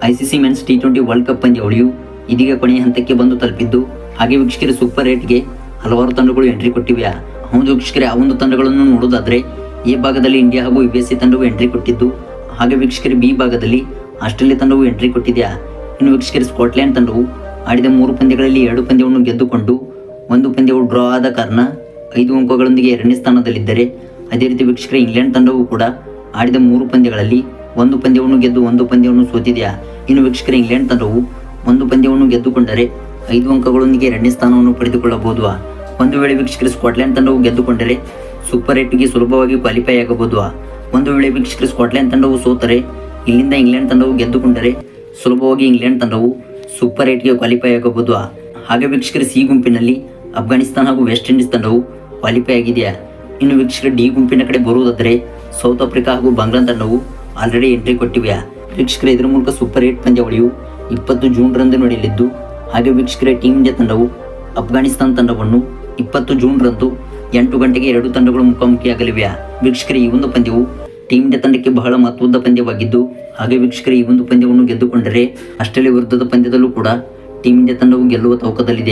ICC men's ಟಿ20 world cup ಪಂದ್ಯಾವಳಿಯು ಇದೀಗ ಕೊನೆಯ ಹಂತಕ್ಕೆ ಬಂದು ತಲುಪಿದ್ದು, ಹಾಗೆ ವೀಕ್ಷಕರೇ ಸೂಪರ್ 8ಗೆ ಹಲವಾರು ತಂಡಗಳು ಎಂಟ್ರಿ ಕೊಟ್ಟಿವೆ. ಹೌದು ವೀಕ್ಷಕರೇ, ಆ ಒಂದು ತಂಡಗಳನ್ನು ನೋಡೋದಾದ್ರೆ ಎ ಭಾಗದಲ್ಲಿ ಇಂಡಿಯಾ ಹಾಗೂ USA ತಂಡವು ಎಂಟ್ರಿ ಕೊಟ್ಟಿದ್ದು, ಹಾಗೆ ವೀಕ್ಷಕರೇ ಬಿ ಭಾಗದಲ್ಲಿ ಆಸ್ಟ್ರೇಲಿಯಾ ತಂಡವು ಎಂಟ್ರಿ ಕೊಟ್ಟಿದೆ. ಇನ್ನು ವೀಕ್ಷಕರೇ ಸ್ಕಾಟ್ಲೆಂಡ್ ತಂಡವು ಆಡಿದ 3 ಪಂದ್ಯಗಳಲ್ಲಿ 2 ಪಂದ್ಯವನ್ನು ಗೆದ್ದುಕೊಂಡು 1 ಪಂದ್ಯವು ಡ್ರಾ ಆದ ಕಾರಣ 5 ಅಂಕಗಳೊಂದಿಗೆ 2ನೇ ಸ್ಥಾನದಲ್ಲಿದ್ದರೆ, ಅದೇ ರೀತಿ ವೀಕ್ಷಕರೇ ಇಂಗ್ಲೆಂಡ್ ತಂಡವು ಕೂಡ ಆಡಿದ 3 ಪಂದ್ಯಗಳಲ್ಲಿ 1 ಪಂದ್ಯವನ್ನು ಗೆದ್ದು 1 ಪಂದ್ಯವನ್ನು ಸೋತಿದೆ. ಇನ್ನು ವೀಕ್ಷಕರೇ ಇಂಗ್ಲೆಂಡ್ ತಂಡವು 1 ಪಂದ್ಯವನ್ನು ಗೆದ್ದುಕೊಂಡರೆ 5 ಅಂಕಗಳೊಂದಿಗೆ 2ನೇ ಸ್ಥಾನವನ್ನು ಪಡೆದುಕೊಳ್ಳಬಹುದು. ಒಂದು ವೇಳೆ ವೀಕ್ಷಕರೇ ಸ್ಕಾಟ್ಲೆಂಡ್ ತಂಡವು ಗೆದ್ದುಕೊಂಡರೆ ಸೂಪರ್ 8ಗೆ ಸುಲಭವಾಗಿ ಕ್ವಾಲಿಫೈ ಆಗಬಹುದು. ಒಂದು ವೇಳೆ ವೀಕ್ಷಕರೇ ಸ್ಕಾಟ್ಲೆಂಡ್ ತಂಡವು ಸೋತರೆ ಇಲ್ಲಿಂದ ಇಂಗ್ಲೆಂಡ್ ತಂಡವು ಗೆದ್ದುಕೊಂಡರೆ ಸುಲಭವಾಗಿ ಇಂಗ್ಲೆಂಡ್ ತಂಡವು ಸೂಪರ್ 8ಗೆ ಕ್ವಾಲಿಫೈ ಆಗಬಹುದು. ಹಾಗೆ ವೀಕ್ಷಕರೇ ಸಿ ಗುಂಪಿನಲ್ಲಿ ಅಫ್ಘಾನಿಸ್ತಾನ ಹಾಗೂ ವೆಸ್ಟ್ ಇಂಡೀಸ್ ತಂಡವು ಕ್ವಾಲಿಫೈ ಆಗಿದೆ. ಇನ್ನು ವೀಕ್ಷಕರೇ ಡಿ ಗುಂಪಿನ ಕಡೆ ಬರುವುದಾದರೆ ಸೌತ್ ಆಫ್ರಿಕಾ ಹಾಗೂ ಬಾಂಗ್ಲಾ ತಂಡವು ಆಲ್ರೆಡಿ ಎಂಟ್ರಿ ಕೊಟ್ಟಿವೆ. ವೀಕ್ಷಕರೇ ಇದರ ಮೂಲಕ ಸೂಪರ್ 8 ಪಂದ್ಯಾವಳಿಯು 20 ಜೂನ್ ರಂದು ನಡೆಯಲಿದ್ದು, ಹಾಗೆ ವೀಕ್ಷಕರೇ ಟೀಮ್ ಇಂಡಿಯಾ ತಂಡವು ಅಫ್ಘಾನಿಸ್ತಾನ ತಂಡವನ್ನು 20 ಜೂನ್ ರಂದು 8 ಗಂಟೆಗೆ 2 ತಂಡಗಳು ಮುಖಾಮುಖಿಯಾಗಲಿವೆ. ವೀಕ್ಷಕರೇ ಈ ಒಂದು ಪಂದ್ಯವು ಟೀಮ್ ಇಂಡಿಯಾ ತಂಡಕ್ಕೆ ಬಹಳ ಮಹತ್ವದ ಪಂದ್ಯವಾಗಿದ್ದು, ಹಾಗೆ ವೀಕ್ಷಕರೇ ಈ ಒಂದು ಪಂದ್ಯವನ್ನು ಗೆದ್ದುಕೊಂಡರೆ ಆಸ್ಟ್ರೇಲಿಯಾ ವಿರುದ್ಧದ ಪಂದ್ಯದಲ್ಲೂ ಕೂಡ ಟೀಮ್ ಇಂಡಿಯಾ ತಂಡವು ಗೆಲ್ಲುವ ತವಕದಲ್ಲಿದೆ.